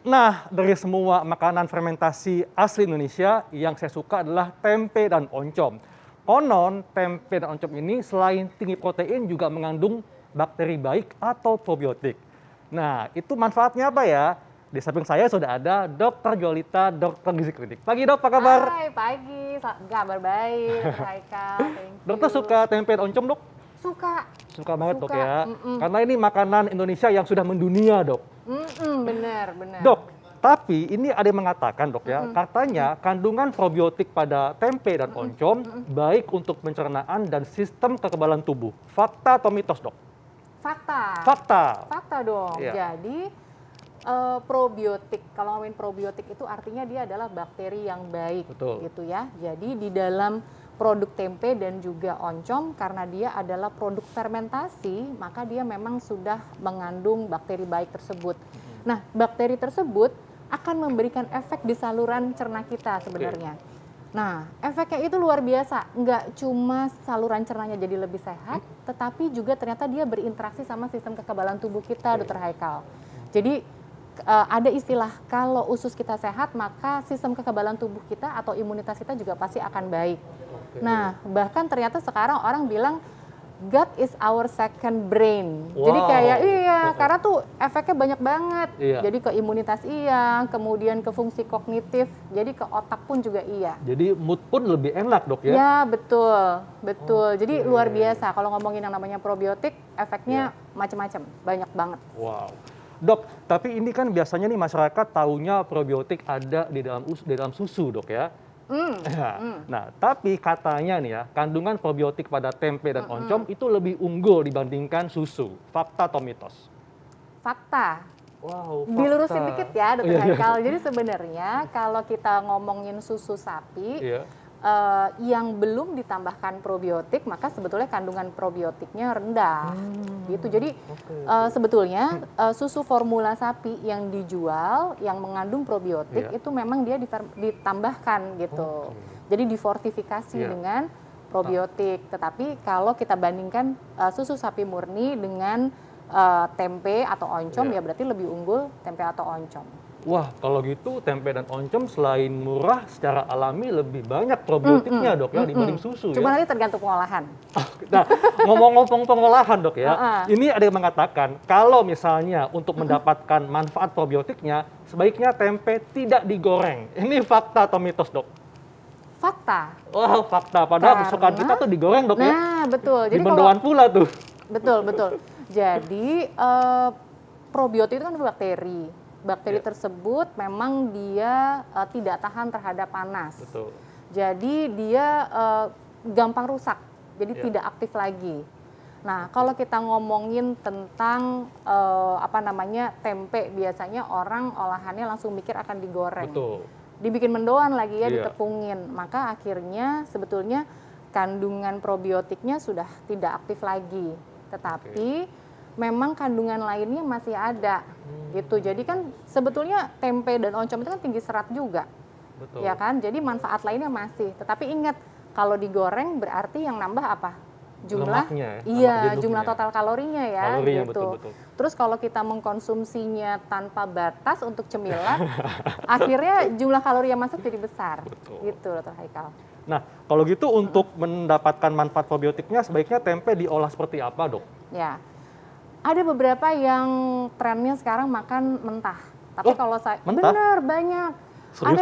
Nah, dari semua makanan fermentasi asli Indonesia, yang saya suka adalah tempe dan oncom. Konon, tempe dan oncom ini selain tinggi protein juga mengandung bakteri baik atau probiotik. Nah, itu manfaatnya apa ya? Di samping saya sudah ada Dr. Jolita, dokter gizi klinik. Pagi dok, apa kabar? Hai, pagi. Kabar baik, Dr. Haikal. Thank Dokter you. suka tempe dan oncom dok? Suka. Suka banget dok Suka. ya. Karena ini makanan Indonesia yang sudah mendunia dok. Bener, bener. Dok, tapi ini ada yang mengatakan dok ya, katanya kandungan probiotik pada tempe dan oncom baik untuk pencernaan dan sistem kekebalan tubuh. Fakta atau mitos dok? Fakta. Fakta. Fakta dong. Iya. Jadi probiotik, kalau ngomongin probiotik itu artinya dia adalah bakteri yang baik. Betul. Gitu ya. Jadi di dalam produk tempe dan juga oncom, karena dia adalah produk fermentasi, maka dia memang sudah mengandung bakteri baik tersebut. Nah, bakteri tersebut akan memberikan efek di saluran cerna kita sebenarnya. Nah, efeknya itu luar biasa. Nggak cuma saluran cernanya jadi lebih sehat, tetapi juga ternyata dia berinteraksi sama sistem kekebalan tubuh kita, Dr. Haikal. Jadi ada istilah, kalau usus kita sehat, maka sistem kekebalan tubuh kita atau imunitas kita juga pasti akan baik. Nah, bahkan ternyata sekarang orang bilang gut is our second brain. Jadi kayak karena tuh efeknya banyak banget. Iya. Jadi ke imunitas iya, kemudian ke fungsi kognitif, jadi ke otak pun juga iya. Jadi mood pun lebih enak dok ya? Ya, betul, betul. Jadi luar biasa kalau ngomongin yang namanya probiotik, efeknya macam-macam, banyak banget. Wow. Dok, tapi ini kan biasanya nih masyarakat taunya probiotik ada di dalam susu dok ya? Nah, tapi katanya nih ya, kandungan probiotik pada tempe dan oncom itu lebih unggul dibandingkan susu. Fakta atau mitos? Fakta. Wow, fakta. Dilurusin dikit ya, Dr. Haikal. Jadi sebenarnya kalau kita ngomongin susu sapi, yang belum ditambahkan probiotik, maka sebetulnya kandungan probiotiknya rendah. Gitu. Jadi sebetulnya susu formula sapi yang dijual, yang mengandung probiotik, itu memang dia ditambahkan gitu. Jadi difortifikasi dengan probiotik. Tetapi kalau kita bandingkan susu sapi murni dengan tempe atau oncom, ya berarti lebih unggul tempe atau oncom. Wah, kalau gitu tempe dan oncom selain murah, secara alami lebih banyak probiotiknya dok ya dibanding susu. Cuma nanti tergantung pengolahan. Nah, ngomong-ngomong pengolahan dok ya, ini ada yang mengatakan kalau misalnya untuk mendapatkan manfaat probiotiknya, sebaiknya tempe tidak digoreng. Ini fakta atau mitos dok? Fakta. Wah, fakta. Padahal kesukaan kita tuh digoreng dok ya? Nah, betul. Jadi di mendoan pula tuh. Betul, betul. Jadi probiotik itu kan bakteri. Bakteri tersebut memang dia tidak tahan terhadap panas. Betul. Jadi dia gampang rusak, jadi tidak aktif lagi. Nah, kalau kita ngomongin tentang tempe, biasanya orang olahannya langsung mikir akan digoreng. Betul. Dibikin mendoan lagi ya, ditepungin. Maka akhirnya sebetulnya kandungan probiotiknya sudah tidak aktif lagi. Tetapi memang kandungan lainnya masih ada gitu. Jadi kan sebetulnya tempe dan oncom itu kan tinggi serat juga. Betul. Ya kan? Jadi manfaat lainnya masih. Tetapi ingat, kalau digoreng berarti yang nambah apa? Jumlah jumlah total kalorinya ya. Kalorinya, gitu. Betul. Terus kalau kita mengkonsumsinya tanpa batas untuk cemilan, akhirnya jumlah kalori yang masuk jadi besar. Betul. Gitu, Dr. Haikal. Nah, kalau gitu untuk mendapatkan manfaat probiotiknya sebaiknya tempe diolah seperti apa, dok? Ya. Ada beberapa yang trennya sekarang makan mentah. Tapi kalau saya benar banyak. Serius,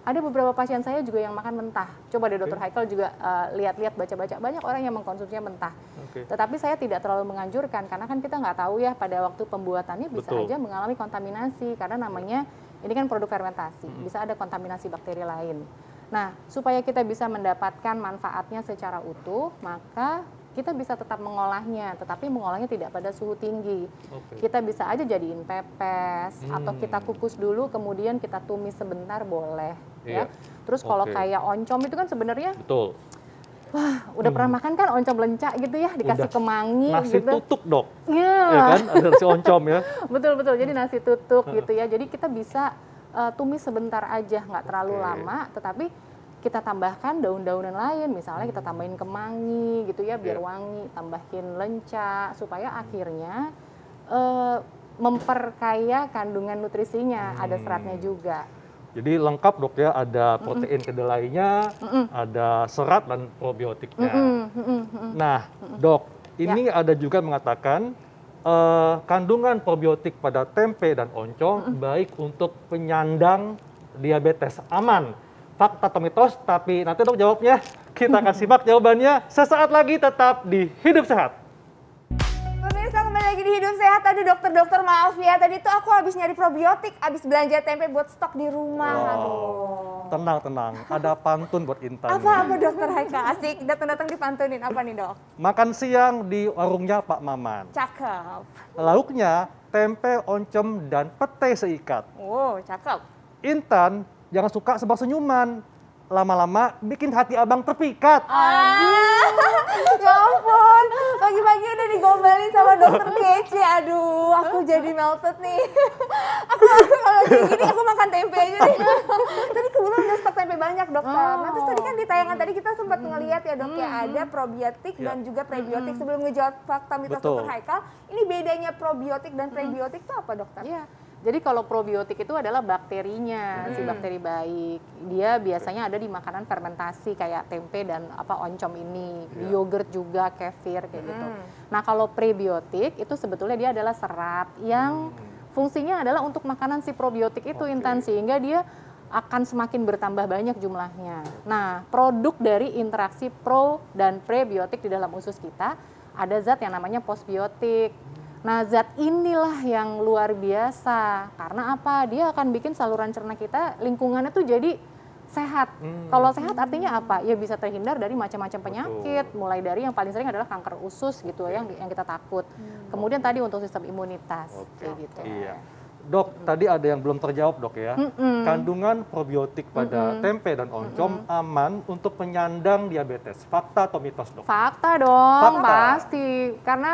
ada beberapa pasien saya juga yang makan mentah. Coba deh Dr. Haikal juga lihat-lihat, baca-baca, banyak orang yang mengkonsumsinya mentah. Tetapi saya tidak terlalu menganjurkan karena kan kita nggak tahu ya pada waktu pembuatannya bisa aja mengalami kontaminasi karena namanya ini kan produk fermentasi, bisa ada kontaminasi bakteri lain. Nah, supaya kita bisa mendapatkan manfaatnya secara utuh, maka kita bisa tetap mengolahnya, tetapi mengolahnya tidak pada suhu tinggi. Kita bisa aja jadiin pepes, atau kita kukus dulu, kemudian kita tumis sebentar boleh. Ya. Terus kalau kayak oncom itu kan sebenarnya, wah, udah pernah makan kan oncom lencak gitu ya, dikasih kemangi nasi gitu. tutuk dok, ya kan, ada nasi oncom ya. Betul, jadi nasi tutuk gitu ya. Jadi kita bisa tumis sebentar aja, nggak terlalu lama, tetapi kita tambahkan daun-daunan lain, misalnya kita tambahin kemangi gitu ya biar wangi, tambahin lenca supaya akhirnya memperkaya kandungan nutrisinya, ada seratnya juga. Jadi lengkap dok ya, ada protein kedelainya, ada serat dan probiotiknya. Nah dok, ini ada juga mengatakan kandungan probiotik pada tempe dan oncom baik untuk penyandang diabetes. Aman? Fakta atau mitos? Tapi nanti dok jawabnya. Kita akan simak jawabannya sesaat lagi, tetap di Hidup Sehat. Pemirsa, kembali lagi di Hidup Sehat. Tadi dokter maaf ya, tadi tuh aku habis nyari probiotik, habis belanja tempe buat stok di rumah. Aduh. Tenang, ada pantun buat Intan. Apa dokter Haika? Asik, datang-datang dipantunin. Apa nih dok? Makan siang di warungnya Pak Maman. Cakep. Lauknya tempe, oncom, dan pete seikat. Oh, cakep. Intan, jangan suka sebab senyuman. Lama-lama bikin hati abang terpikat. Ya ampun, pagi-pagi udah digombalin sama dokter kece. Aduh, aku jadi melted nih. Aku kalau kayak gini aku makan tempe aja deh. Tadi kebetulan udah stok tempe banyak dokter. Nah terus tadi kan di tayangan tadi kita sempat ngeliat ya dok ya, ada probiotik dan juga prebiotik. Sebelum ngejawab fakta mitos Betul. dokter Haikal, ini bedanya probiotik dan prebiotik itu apa dokter? Iya. Jadi kalau probiotik itu adalah bakterinya, si bakteri baik. Dia biasanya ada di makanan fermentasi kayak tempe dan oncom ini, di yogurt juga, kefir kayak gitu. Nah, kalau prebiotik itu sebetulnya dia adalah serat yang fungsinya adalah untuk makanan si probiotik itu Intan, sehingga dia akan semakin bertambah banyak jumlahnya. Nah, produk dari interaksi pro dan prebiotik di dalam usus kita ada zat yang namanya postbiotik. Nah, zat inilah yang luar biasa. Karena apa? Dia akan bikin saluran cerna kita, lingkungannya tuh jadi sehat. Kalau sehat artinya apa? Ya bisa terhindar dari macam-macam penyakit. Mulai dari yang paling sering adalah kanker usus gitu, yang kita takut. Kemudian tadi untuk sistem imunitas, kayak gitu. Iya. Dok, tadi ada yang belum terjawab dok ya. Kandungan probiotik pada tempe dan oncom aman untuk penyandang diabetes. Fakta atau mitos dok? Fakta dong, Fakta. pasti. Karena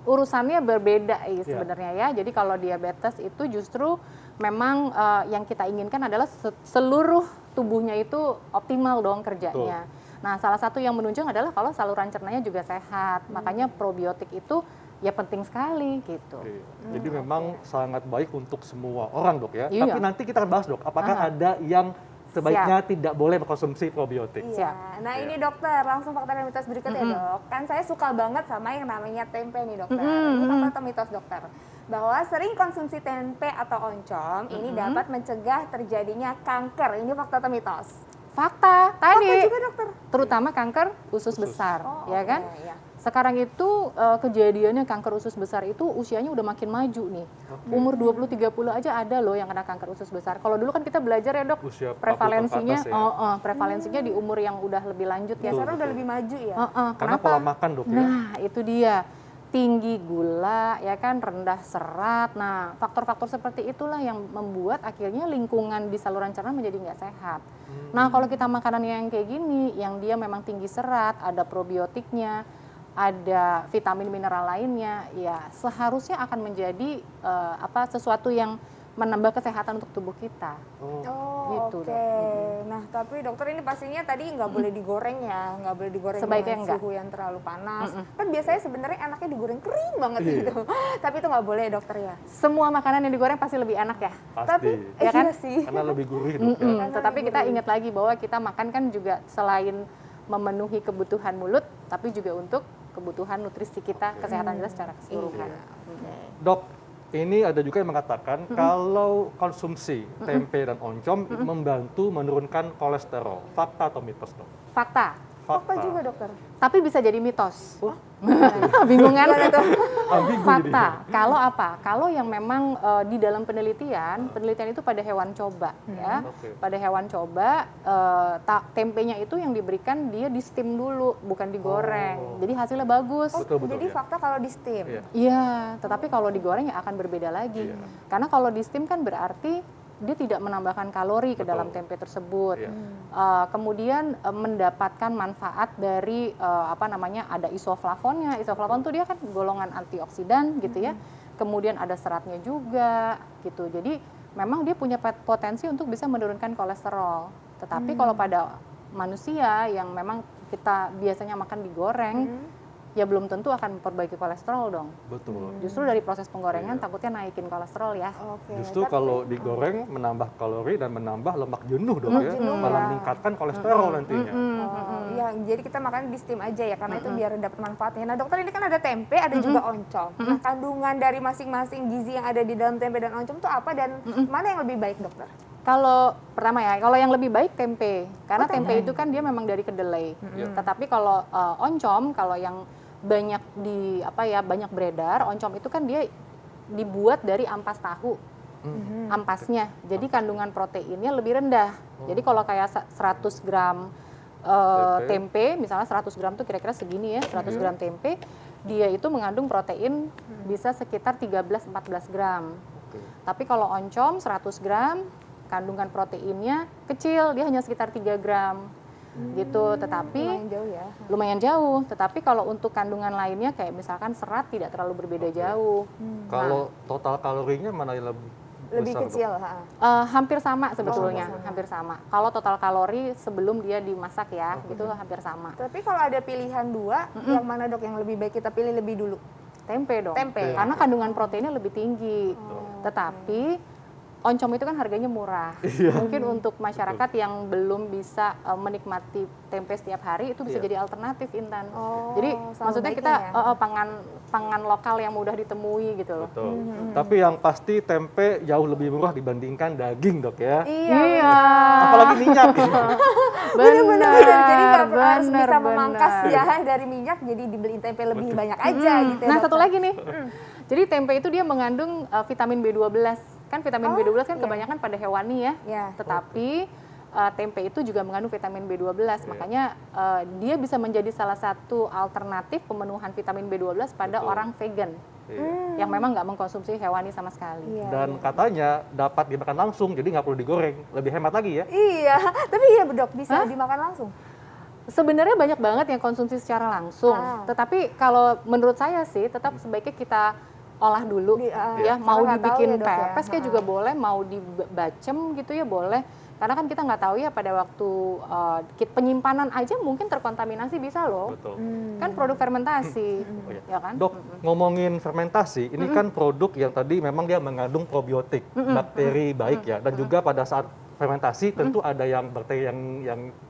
urusannya berbeda sebenarnya ya. Jadi kalau diabetes itu justru memang yang kita inginkan adalah seluruh tubuhnya itu optimal dong kerjanya. Nah, salah satu yang menunjang adalah kalau saluran cernanya juga sehat. Makanya probiotik itu ya penting sekali gitu. Jadi memang sangat baik untuk semua orang dok ya. Iya. Tapi nanti kita akan bahas dok, apakah ada yang sebaiknya tidak boleh mengkonsumsi probiotik? Iya. Nah ini dokter, langsung fakta dan mitos berikutnya dok. Kan saya suka banget sama yang namanya tempe nih dokter. Ini fakta atau mitos dokter? Bahwa sering konsumsi tempe atau oncom ini dapat mencegah terjadinya kanker. Ini fakta atau mitos? Fakta tadi. Fakta juga dokter. Terutama kanker usus besar, ya kan? Iya. Sekarang itu kejadiannya kanker usus besar itu usianya udah makin maju nih. Umur 20-30 aja ada loh yang kena kanker usus besar. Kalau dulu kan kita belajar ya dok, Usia 40 prevalensinya ke atas ya. prevalensinya di umur yang udah lebih lanjut ya. Biasanya udah lebih maju ya. Karena Kenapa? pola makan dok ya. Nah, itu dia. Tinggi gula, ya kan, rendah serat. Nah, faktor-faktor seperti itulah yang membuat akhirnya lingkungan di saluran cerna menjadi nggak sehat. Nah, kalau kita makanan yang kayak gini, yang dia memang tinggi serat, ada probiotiknya, ada vitamin mineral lainnya, ya seharusnya akan menjadi sesuatu yang menambah kesehatan untuk tubuh kita. Gitu, Oke. Dok. Nah, tapi dokter ini pastinya tadi nggak boleh digoreng ya, nggak boleh digoreng Sebaiknya dengan enggak. suhu yang terlalu panas. Kan biasanya sebenarnya enaknya digoreng kering banget gitu. Tapi itu nggak boleh dokter ya. Semua makanan yang digoreng pasti lebih enak ya. Pasti. Tapi Ya kan? iya sih. Karena lebih gurih dok ya. Tetapi kita ingat lagi bahwa kita makan kan juga selain memenuhi kebutuhan mulut, tapi juga untuk kebutuhan nutrisi kita, kesehatan kita secara keseluruhan. Dok, ini ada juga yang mengatakan kalau konsumsi tempe dan oncom membantu menurunkan kolesterol. Fakta atau mitos dok? Fakta. Fakta juga dokter. Tapi bisa jadi mitos. Bingung kan? Ambigu Fakta. Kalau apa? Kalau yang memang di dalam penelitian itu pada hewan coba ya. Oke. Pada hewan coba tempenya itu yang diberikan dia di steam dulu, bukan digoreng. Jadi hasilnya bagus. Betul, Jadi ya. fakta kalau di steam. Iya. Iya, tetapi kalau digoreng ya akan berbeda lagi. Iya. Karena kalau di steam kan berarti dia tidak menambahkan kalori ke dalam Betul. tempe tersebut. Iya. Kemudian mendapatkan manfaat dari ada isoflavonnya. Isoflavon tuh dia kan golongan antioksidan gitu ya. Kemudian ada seratnya juga gitu. Jadi memang dia punya potensi untuk bisa menurunkan kolesterol. Tetapi kalau pada manusia yang memang kita biasanya makan digoreng, ya belum tentu akan memperbaiki kolesterol dong. Betul. Justru dari proses penggorengan Iya. takutnya naikin kolesterol ya. Oke. Justru tapi- kalau digoreng menambah kalori dan menambah lemak jenuh dok ya, jenuh malah ya. meningkatkan kolesterol nantinya. Oh, iya, jadi kita makan di steam aja ya, karena itu biar dapat manfaatnya. Nah dokter, ini kan ada tempe, ada juga oncom. Nah kandungan dari masing-masing gizi yang ada di dalam tempe dan oncom itu apa, dan mana yang lebih baik dokter? Kalau pertama ya, kalau yang lebih baik tempe, karena Oh, tempe. tempe itu kan dia memang dari kedelai. Iya. Tetapi kalau oncom, kalau yang banyak banyak beredar, oncom itu kan dia dibuat dari ampas tahu, ampasnya. Jadi kandungan proteinnya lebih rendah. Jadi kalau kayak 100 gram tempe, misalnya 100 gram tuh kira-kira segini ya, 100 gram tempe, dia itu mengandung protein bisa sekitar 13-14 gram. Oke. Tapi kalau oncom 100 gram, kandungan proteinnya kecil, dia hanya sekitar 3 gram gitu. Tetapi Lumayan jauh ya. lumayan jauh. Tetapi kalau untuk kandungan lainnya kayak misalkan serat tidak terlalu berbeda jauh. Kalau total kalorinya mana yang Lebih besar, Dok? kecil. Hampir sama sebetulnya, sama. hampir sama. Kalau total kalori sebelum dia dimasak ya, gitu hampir sama. Tapi kalau ada pilihan dua, yang mana dok yang lebih baik kita pilih lebih dulu? Tempe dong. Tempe. Karena kandungan proteinnya lebih tinggi. Tetapi oncom itu kan harganya murah. Mungkin untuk masyarakat yang belum bisa menikmati tempe setiap hari itu bisa Iya. jadi alternatif, Intan. Oh, Jadi sama maksudnya baiknya kita ya. pangan lokal yang mudah ditemui gitu loh. Betul. Tapi yang pasti tempe jauh lebih murah dibandingkan daging dok ya. Iya. Apalagi minyak. Bener-bener. Jadi nggak perlu harus bener, bisa memangkas bener. ya dari minyak, jadi dibeliin tempe lebih banyak aja gitu ya. Nah, dokter. satu lagi nih. Jadi tempe itu dia mengandung vitamin B12. Kan vitamin B12 kan iya. kebanyakan pada hewani ya. Ya. Tetapi tempe itu juga mengandung vitamin B12. Makanya dia bisa menjadi salah satu alternatif pemenuhan vitamin B12 pada Betul. orang vegan Iya. yang memang nggak mengkonsumsi hewani sama sekali. Iya, Dan iya. katanya dapat dimakan langsung, jadi nggak perlu digoreng, lebih hemat lagi ya. Iya, tapi iya dok, bisa dimakan langsung. Sebenarnya banyak banget yang konsumsi secara langsung. Ah. Tetapi kalau menurut saya sih tetap sebaiknya kita olah dulu ya, karena mau nggak tahu dibikin ya, Dok, ya. pepes kayak juga boleh, mau dibacem gitu ya boleh. Karena kan kita nggak tahu ya pada waktu penyimpanan aja mungkin terkontaminasi bisa loh. Betul. Kan produk fermentasi, Oh, iya. ya kan? Dok, ngomongin fermentasi, ini kan produk yang tadi memang dia mengandung probiotik, bakteri baik ya, dan juga pada saat fermentasi tentu ada yang bakteri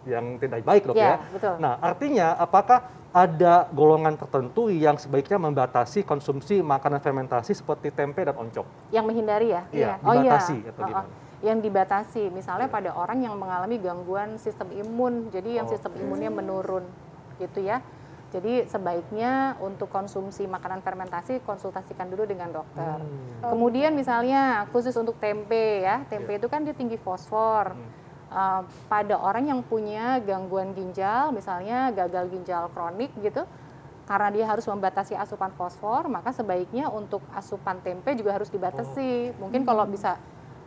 yang tidak baik dok Ya, ya. betul. Nah, artinya apakah ada golongan tertentu yang sebaiknya membatasi konsumsi makanan fermentasi seperti tempe dan oncom? Yang menghindari ya? Iya, Oh iya. dibatasi atau gimana? Yang dibatasi, misalnya pada orang yang mengalami gangguan sistem imun, jadi yang sistem imunnya menurun, gitu ya. Jadi sebaiknya untuk konsumsi makanan fermentasi konsultasikan dulu dengan dokter. Kemudian misalnya khusus untuk tempe ya, tempe itu kan dia tinggi fosfor. Pada orang yang punya gangguan ginjal, misalnya gagal ginjal kronik gitu, karena dia harus membatasi asupan fosfor, maka sebaiknya untuk asupan tempe juga harus dibatasi. Mungkin kalau bisa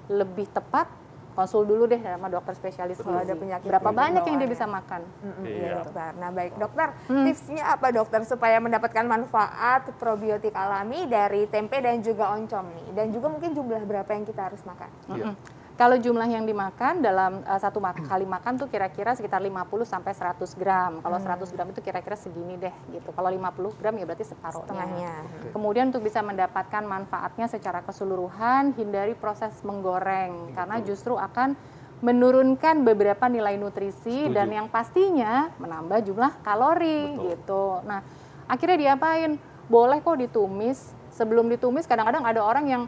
lebih tepat, konsul dulu deh sama dokter spesialis Kalau ada gizi. penyakit Berapa yang banyak yang dia bawaan bisa ya. makan. Iya Iya. dokter. Nah baik dokter, tipsnya apa dokter supaya mendapatkan manfaat probiotik alami dari tempe dan juga oncom nih? Dan juga mungkin jumlah berapa yang kita harus makan? Iya. Kalau jumlah yang dimakan dalam satu kali makan tuh kira-kira sekitar 50 sampai 100 gram. Kalau 100 gram itu kira-kira segini deh gitu. Kalau 50 gram ya berarti separuhnya. Setengahnya. Kemudian untuk bisa mendapatkan manfaatnya secara keseluruhan, hindari proses menggoreng karena justru akan menurunkan beberapa nilai nutrisi Setuju. dan yang pastinya menambah jumlah kalori Betul. gitu. Nah, akhirnya diapain? Boleh kok ditumis. Sebelum ditumis kadang-kadang ada orang yang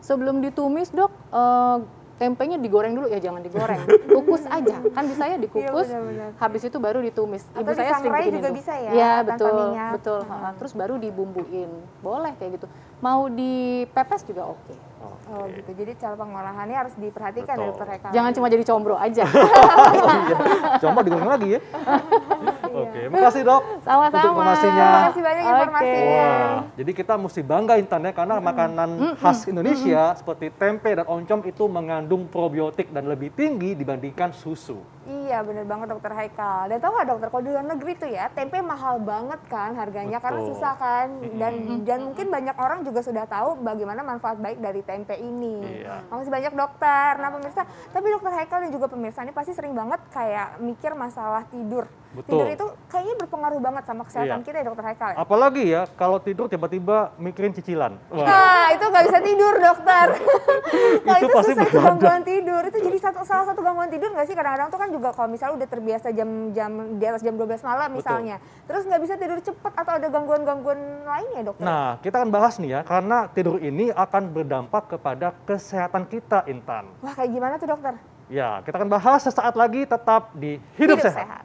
sebelum ditumis, Dok, tempenya digoreng dulu, ya jangan digoreng, kukus aja, kan bisa ya dikukus, Iya, benar-benar. habis itu baru ditumis. Atau disangrai juga bisa ya, Iya tanpa betul, minyak. betul. Terus baru dibumbuin, boleh kayak gitu. Mau dipepes juga oke. Oh gitu, jadi cara pengolahannya harus diperhatikan ya Betul. dokter Eka. Jangan cuma jadi combro aja. Oh, iya. Coba digoreng lagi ya. Oke, makasih dok. Sama-sama. Untuk informasinya. Terima kasih banyak Oke. informasinya. Wah, jadi kita mesti bangga Intan ya karena makanan khas Indonesia seperti tempe dan oncom itu mengandung probiotik dan lebih tinggi dibandingkan susu. Iya bener banget dokter Haikal. Dan tahu nggak dokter, kalau di luar negeri tuh ya tempe mahal banget kan harganya karena Betul. susah kan, dan mungkin banyak orang juga sudah tahu bagaimana manfaat baik dari tempe ini. Iya. Makasih banyak dokter. Nah pemirsa, tapi dokter Haikal dan juga pemirsa ini pasti sering banget kayak mikir masalah tidur. Betul. Tidur itu kayaknya berpengaruh banget sama kesehatan Iya. kita ya dokter Haikal ya? Apalagi ya kalau tidur tiba-tiba mikirin cicilan. Wah, Nah, itu nggak bisa tidur dokter. Nah, Itu itu pasti susah itu begadang. gangguan tidur. Itu jadi salah satu gangguan tidur nggak sih? Kadang-kadang tuh kan juga kalau misalnya udah terbiasa jam di atas jam 12 malam misalnya. Terus nggak bisa tidur cepet atau ada gangguan-gangguan lainnya dokter? nah kita akan bahas nih ya, karena tidur ini akan berdampak kepada kesehatan kita, Intan. Wah, kayak gimana tuh dokter? Ya, kita akan bahas sesaat lagi, tetap di Hidup Sehat.